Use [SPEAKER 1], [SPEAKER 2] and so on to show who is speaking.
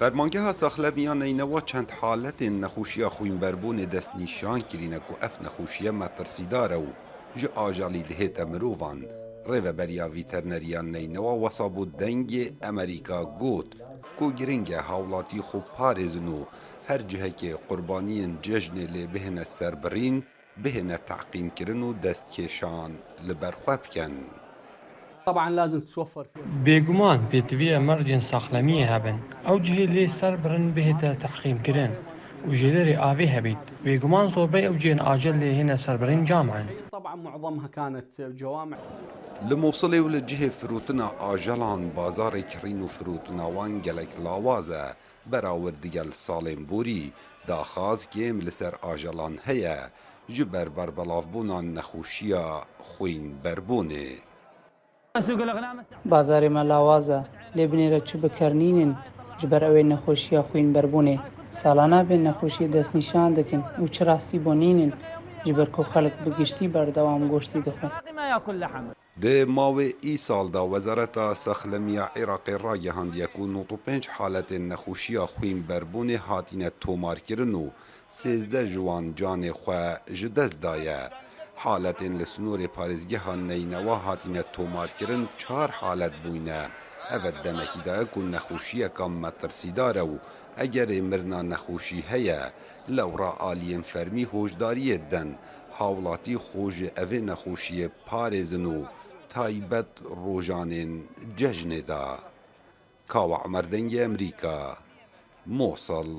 [SPEAKER 1] فرمانگه ساخلمیان اینوا چند حالت نخوشی خوینبربون دست نیشان کرینه که اف نخوشی مترسیداره و جه آجالی دهیت مروفان ریو بریا ویترنریان نینوا وصابو دنگ امریکا گوت کو گرنگ حولاتی خوب پارزنو هر جهه که قربانین ججن لی بهن سربرین بهن تعقیم کرن و دست کشان لبرخواب کن.
[SPEAKER 2] طبعا لازم تتوفر فيه
[SPEAKER 3] بێگومان پێتویە مەڕجێن ساخلەمیە هەبن ئەو جهێ لێ سەر برن بهێتە تەحقیمکردن و ژێلەرێ ئاوێ هەبیت بێگومان زۆربەی ئەو جێن ئاژەل لێ هێنە سەربرین جامعن
[SPEAKER 2] طبعا معظمها كانت جوامع
[SPEAKER 1] لموصله و لجهه فروتنا آجلان بازار کرین و فروتنا وان گلک لاوازه براوردگل سالم بوری داخاز گیم لسر آجلان هیا جبر بربلافبونان نخوشیا خوین بربونه.
[SPEAKER 4] بازارê me lawaz e lê binêre çi bikarnînin ji ber ew ê nexweşiya xwînberbûnê salana bê nexweşî destnîşan dikin û çi rastî bonînin ji ber ku xelk bi giştî berdewam goştî dixwin.
[SPEAKER 1] ده ماوی ای سال دا وزارت ساخلمیا عراق را گهاندیه که 95 حالت نخوشی خوین بربون هاتین تومار کرن و 13 جوان جان خواه جدست دایه. حالت لسنور پارزگه نینوا هاتین تومار کرن 4 حالت بوینه. اول دمکی دا که نخوشی کم مترسیداره و اگر مرنا نخوشی هیا لورا آلین فرمی هوشداری دن حولاتی خوش اوه نخوشی پارزنو تایبت روژانین ججن دا. کاوع مردنگ امریکا موصل